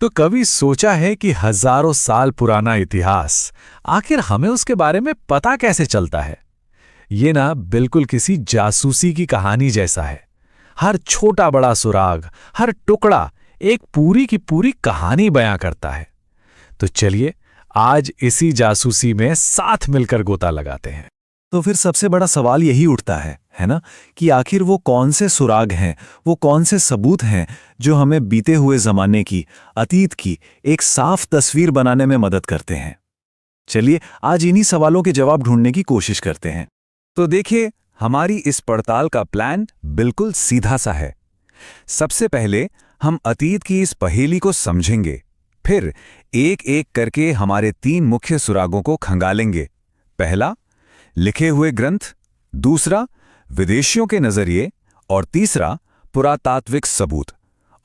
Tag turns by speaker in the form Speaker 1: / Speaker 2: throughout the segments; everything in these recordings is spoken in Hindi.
Speaker 1: तो कभी सोचा है कि हजारों साल पुराना इतिहास आखिर हमें उसके बारे में पता कैसे चलता है? ये ना बिल्कुल किसी जासूसी की कहानी जैसा है। हर छोटा बड़ा सुराग, हर टुकड़ा एक पूरी की पूरी कहानी बयां करता है। तो चलिए आज इसी जासूसी में साथ मिलकर गोता लगाते हैं।
Speaker 2: तो फिर सबसे बड़ा सवाल यही उठता है ना, कि आखिर वो कौन से सुराग हैं, वो कौन से सबूत हैं जो हमें बीते हुए ज़माने की, अतीत की एक साफ तस्वीर बनाने में मदद करते हैं। चलिए आज इन्हीं सवालों के जवाब ढूंढने की कोशिश करते हैं। तो देखिए, हमारी इस पड़ताल का प्लान बिल्कुल सीधा सा है। सबसे पहले हम अतीत की इस पहेली को समझेंगे, फिर एक एक करके हमारे 3 मुख्य सुरागों को खंगालेंगे। पहला, लिखे हुए ग्रंथ, दूसरा विदेशियों के नजरिए और तीसरा पुरातात्विक सबूत।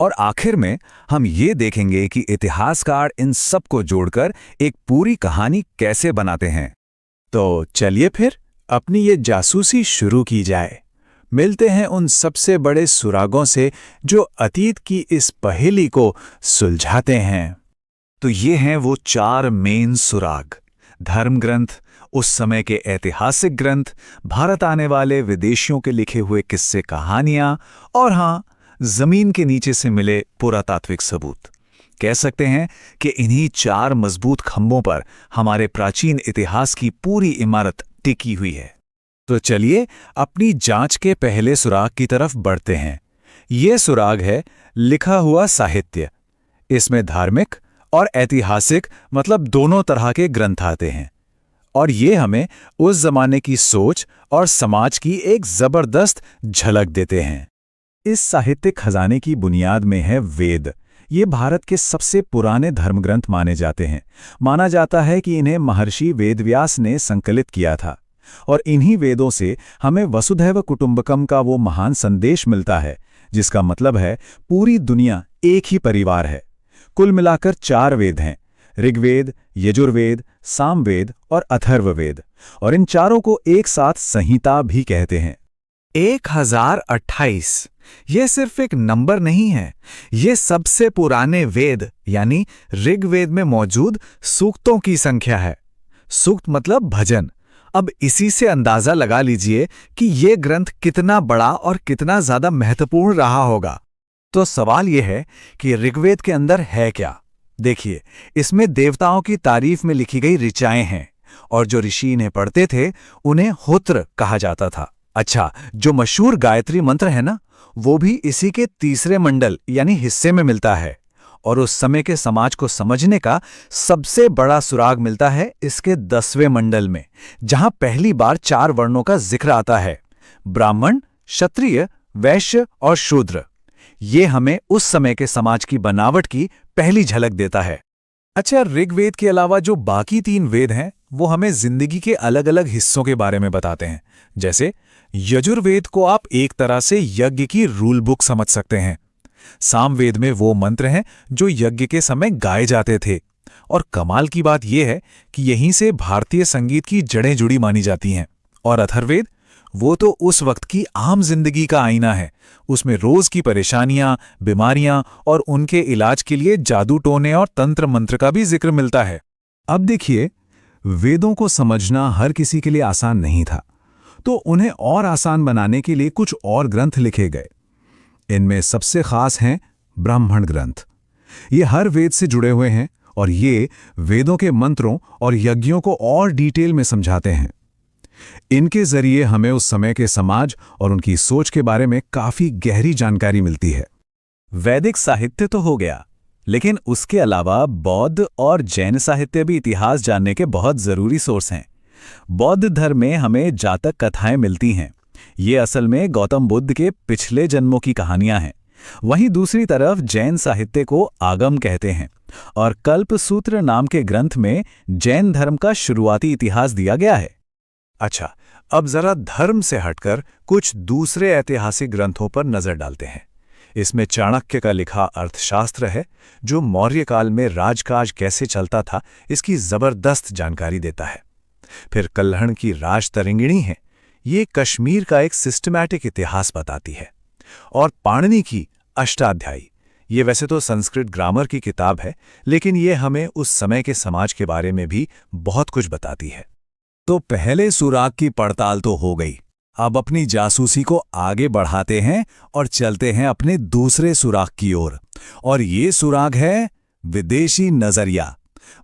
Speaker 2: और आखिर में हम ये देखेंगे कि इतिहासकार इन सब को जोड़कर एक पूरी कहानी कैसे बनाते हैं।
Speaker 3: तो चलिए फिर अपनी ये जासूसी शुरू की जाए। मिलते हैं उन सबसे बड़े सुरागों से जो अतीत की इस पहेली को सुलझाते हैं।
Speaker 2: तो ये हैं वो 4 मेन सुराग: धर्म ग्रंथ, उस समय के ऐतिहासिक ग्रंथ, भारत आने वाले विदेशियों के लिखे हुए किस्से कहानियां, और हाँ, जमीन के नीचे से मिले पुरातात्विक सबूत। कह सकते हैं कि इन्हीं 4 मजबूत खंभों पर हमारे प्राचीन इतिहास की पूरी इमारत टिकी हुई है। तो चलिए अपनी जांच के पहले सुराग की तरफ बढ़ते हैं। ये सुराग है लिखा हुआ साहित्य। इसमें धार्मिक और ऐतिहासिक मतलब दोनों तरह के ग्रंथ आते हैं, और ये हमें उस जमाने की सोच और समाज की एक जबरदस्त झलक देते हैं। इस साहित्यिक खजाने की बुनियाद में है वेद। ये भारत के सबसे पुराने धर्मग्रंथ माने जाते हैं। माना जाता है कि इन्हें महर्षि वेदव्यास ने संकलित किया था, और इन्हीं वेदों से हमें वसुधैव कुटुंबकम का वो महान संदेश मिलता है, जिसका मतलब है पूरी दुनिया एक ही परिवार है। कुल मिलाकर 4 वेद हैं: ऋग्वेद, यजुर्वेद, सामवेद और अथर्ववेद, और इन चारों को एक साथ संहिता भी कहते हैं। 1028 ये सिर्फ एक नंबर नहीं है, ये सबसे पुराने वेद यानी ऋग्वेद में मौजूद सूक्तों की संख्या है। सूक्त मतलब भजन। अब इसी से अंदाजा लगा लीजिए कि ये ग्रंथ कितना बड़ा और कितना ज्यादा महत्वपूर्ण रहा होगा। तो सवाल यह है कि ऋग्वेद के अंदर है क्या? देखिए, इसमें देवताओं की तारीफ में लिखी गई ऋचाएं हैं, और जो ऋषि इन्हें पढ़ते थे उन्हें होत्र कहा जाता था। अच्छा, जो मशहूर गायत्री मंत्र है ना, वो भी इसी के तीसरे मंडल यानी हिस्से में मिलता है। और उस समय के समाज को समझने का सबसे बड़ा सुराग मिलता है इसके 10वें मंडल में, जहां पहली बार 4 वर्णों का जिक्र आता है: ब्राह्मण, क्षत्रिय, वैश्य और शूद्र। ये हमें उस समय के समाज की बनावट की पहली झलक देता है। अच्छा, ऋग्वेद के अलावा जो बाकी 3 वेद हैं वो हमें जिंदगी के अलग अलग हिस्सों के बारे में बताते हैं। जैसे यजुर्वेद को आप एक तरह से यज्ञ की रूल बुक समझ सकते हैं। सामवेद में वो मंत्र हैं जो यज्ञ के समय गाए जाते थे, और कमाल की बात यह है कि यहीं से भारतीय संगीत की जड़ें जुड़ी मानी जाती हैं। और अथर्ववेद, वो तो उस वक्त की आम जिंदगी का आईना है। उसमें रोज की परेशानियां, बीमारियां और उनके इलाज के लिए जादू टोने और तंत्र मंत्र का भी जिक्र मिलता है।
Speaker 3: अब देखिए, वेदों को समझना हर किसी के लिए आसान नहीं था, तो उन्हें और आसान बनाने के लिए कुछ और ग्रंथ लिखे गए। इनमें सबसे खास हैं ब्राह्मण ग्रंथ। ये हर वेद से जुड़े हुए हैं, और ये वेदों के मंत्रों और यज्ञों को और डिटेल में समझाते हैं। इनके जरिए हमें उस समय के समाज और उनकी सोच के बारे में काफी गहरी जानकारी मिलती है।
Speaker 2: वैदिक साहित्य तो हो गया, लेकिन उसके अलावा बौद्ध और जैन साहित्य भी इतिहास जानने के बहुत जरूरी सोर्स हैं। बौद्ध धर्म में हमें जातक कथाएं मिलती हैं। ये असल में गौतम बुद्ध के पिछले जन्मों की कहानियां हैं। वहीं दूसरी तरफ जैन साहित्य को आगम कहते हैं, और कल्पसूत्र नाम के ग्रंथ में जैन धर्म का शुरुआती इतिहास दिया गया है।
Speaker 3: अच्छा, अब जरा धर्म से हटकर कुछ दूसरे ऐतिहासिक ग्रंथों पर नजर डालते हैं। इसमें चाणक्य का लिखा अर्थशास्त्र है, जो मौर्य काल में राजकाज कैसे चलता था इसकी जबरदस्त जानकारी देता है। फिर कल्हण की राजतरंगिणी है, ये कश्मीर का एक सिस्टमैटिक इतिहास बताती है। और पाणिनि की अष्टाध्यायी,
Speaker 2: ये वैसे तो संस्कृत ग्रामर की किताब है, लेकिन ये हमें उस समय के समाज के बारे में भी बहुत कुछ बताती है।
Speaker 3: तो पहले सुराग की पड़ताल तो हो गई। अब अपनी जासूसी को आगे बढ़ाते हैं और चलते हैं अपने दूसरे सुराग की ओर। और ये सुराग है विदेशी नजरिया,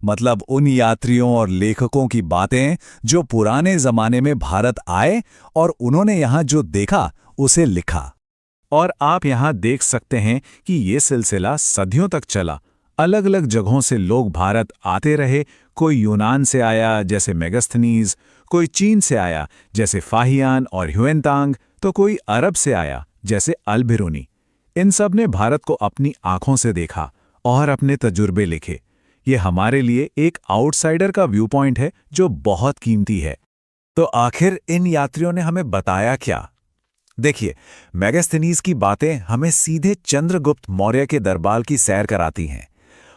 Speaker 3: मतलब उन यात्रियों और लेखकों की बातें जो पुराने जमाने में भारत आए और उन्होंने यहाँ जो देखा उसे लिखा। और आप यहाँ देख सकते हैं कि ये सिलसिला सदियों तक चला। अलग अलग जगहों से लोग भारत आते रहे। कोई यूनान से आया जैसे मेगास्थनीज, कोई चीन से आया जैसे फाहियान और ह्यूएनतांग, तो कोई अरब से आया जैसे अल-बिरूनी। इन सब ने भारत को अपनी आंखों से देखा और अपने तजुर्बे लिखे। ये हमारे लिए एक आउटसाइडर का व्यू पॉइंट है जो बहुत कीमती है। तो आखिर इन यात्रियों ने हमें बताया क्या? देखिए, मेगास्थनीज की बातें हमें सीधे चंद्रगुप्त मौर्य के दरबार की सैर कराती हैं।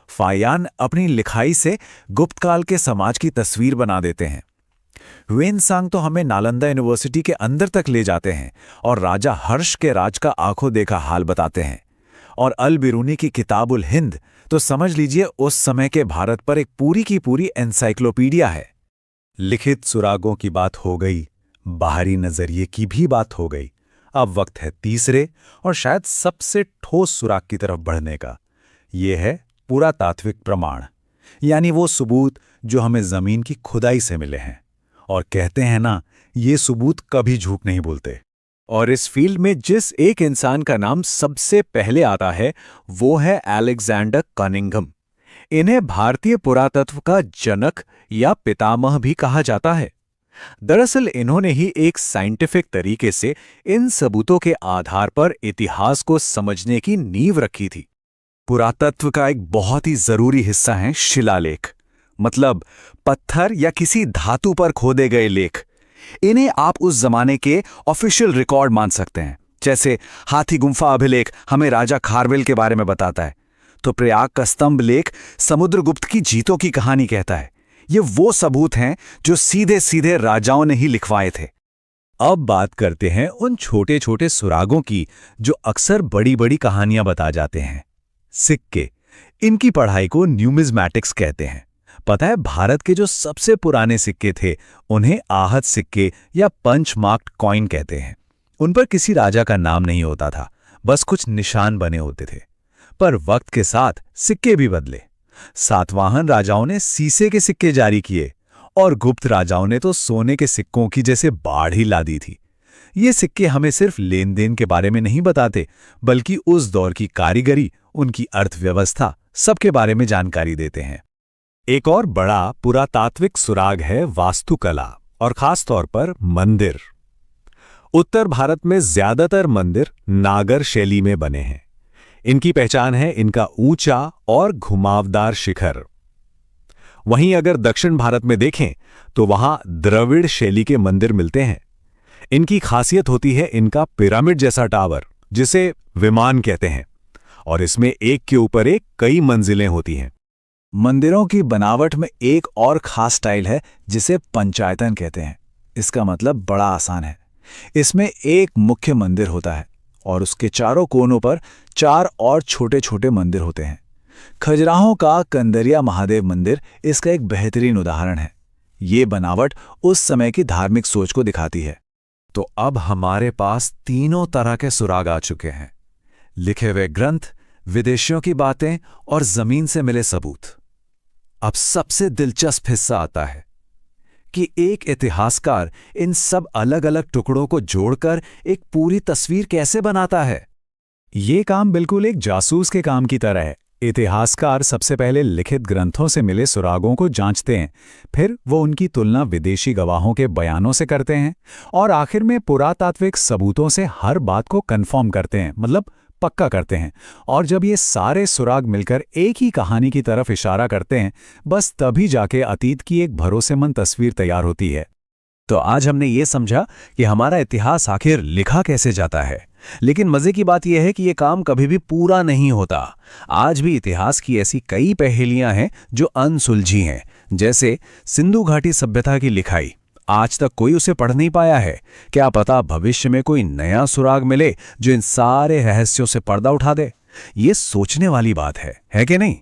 Speaker 3: फाहियान अपनी लिखाई से गुप्त काल के समाज की तस्वीर बना देते हैं। ह्यूएनसांग तो हमें नालंदा यूनिवर्सिटी के अंदर तक ले जाते हैं और राजा हर्ष के राज का आंखों देखा हाल बताते हैं। और अल-बिरूनी की किताबुल हिंद तो समझ लीजिए उस समय के भारत पर एक पूरी की पूरी एनसाइक्लोपीडिया है। लिखित सुरागों की बात हो गई, बाहरी नजरिए की भी बात हो गई। अब वक्त है तीसरे और शायद सबसे ठोस सुराग की तरफ बढ़ने का। ये है पुरातात्विक प्रमाण, यानी वो सबूत जो हमें जमीन की खुदाई से मिले हैं। और कहते हैं ना, ये सबूत कभी झूठ नहीं बोलते।
Speaker 1: और इस फील्ड में जिस एक इंसान का नाम सबसे पहले आता है वो है अलेक्जेंडर कनिंघम। इन्हें भारतीय पुरातत्व का जनक या पितामह भी कहा जाता है। दरअसल इन्होंने ही एक साइंटिफिक तरीके से इन सबूतों के आधार पर इतिहास को समझने की नींव रखी थी।
Speaker 2: पुरातत्व का एक बहुत ही जरूरी हिस्सा है शिलालेख, मतलब पत्थर या किसी धातु पर खोदे गए लेख। इन्हें आप उस जमाने के ऑफिशियल रिकॉर्ड मान सकते हैं। जैसे हाथी गुम्फा अभिलेख हमें राजा खारवेल के बारे में बताता है, तो प्रयाग का स्तंभ लेख समुद्रगुप्त की जीतों की कहानी कहता है। ये वो सबूत हैं जो सीधे सीधे राजाओं ने ही लिखवाए थे।
Speaker 1: अब बात करते हैं उन छोटे छोटे सुरागों की जो अक्सर बड़ी बड़ी कहानियां बता जाते हैं। सिक्के, इनकी पढ़ाई को न्यूमिज्मैटिक्स कहते हैं। पता है, भारत के जो सबसे पुराने सिक्के थे उन्हें आहत सिक्के या पंच मार्क्ड कॉइन कहते हैं। उन पर किसी राजा का नाम नहीं होता था, बस कुछ निशान बने होते थे। पर वक्त के साथ सिक्के भी बदले। सातवाहन राजाओं ने सीसे के सिक्के जारी किए और गुप्त राजाओं ने तो सोने के सिक्कों की जैसे बाढ़ ही ला दी थी। ये सिक्के हमें सिर्फ लेन देन के बारे में नहीं बताते, बल्कि उस दौर की कारीगरी, उनकी अर्थव्यवस्था, सबके बारे में जानकारी देते हैं।
Speaker 3: एक और बड़ा पुरातात्विक सुराग है वास्तुकला और खास तौर पर मंदिर। उत्तर भारत में ज्यादातर मंदिर नागर शैली में बने हैं। इनकी पहचान है इनका ऊंचा और घुमावदार शिखर। वहीं अगर दक्षिण भारत में देखें तो वहां द्रविड़ शैली के मंदिर मिलते हैं। इनकी खासियत होती है इनका पिरामिड जैसा टावर, जिसे विमान कहते हैं, और इसमें एक के ऊपर एक कई मंजिलें होती हैं।
Speaker 2: मंदिरों की बनावट में एक और खास स्टाइल है जिसे पंचायतन कहते हैं। इसका मतलब बड़ा आसान है। इसमें एक मुख्य मंदिर होता है और उसके चारों कोनों पर 4 और छोटे छोटे मंदिर होते हैं। खजुराहो का कंदरिया महादेव मंदिर इसका एक बेहतरीन उदाहरण है। ये बनावट उस समय की धार्मिक सोच को दिखाती है।
Speaker 1: तो अब हमारे पास तीनों तरह के सुराग आ चुके हैं: लिखे हुए ग्रंथ, विदेशियों की बातें और जमीन से मिले सबूत। अब सबसे दिलचस्प हिस्सा आता है कि एक इतिहासकार इन सब अलग अलग टुकड़ों को जोड़कर एक पूरी तस्वीर कैसे बनाता है।
Speaker 3: ये काम बिल्कुल एक जासूस के काम की तरह है। इतिहासकार सबसे पहले लिखित ग्रंथों से मिले सुरागों को जांचते हैं, फिर वो उनकी तुलना विदेशी गवाहों के बयानों से करते हैं और आखिर में पुरातात्विक सबूतों से हर बात को कन्फर्म करते हैं, मतलब पक्का करते हैं। और जब ये सारे सुराग मिलकर एक ही कहानी की तरफ इशारा करते हैं, बस तभी जाके अतीत की एक भरोसेमंद तस्वीर तैयार होती है।
Speaker 1: तो आज हमने ये समझा कि हमारा इतिहास आखिर लिखा कैसे जाता है, लेकिन मजे की बात यह है कि ये काम कभी भी पूरा नहीं होता। आज भी इतिहास की ऐसी कई पहेलियां हैं जो अनसुलझी हैं, जैसे सिंधु घाटी सभ्यता की लिखाई। आज तक कोई उसे पढ़ नहीं पाया है। क्या पता भविष्य में कोई नया सुराग मिले जो इन सारे रहस्यों से पर्दा उठा दे।
Speaker 3: ये सोचने वाली बात है कि नहीं?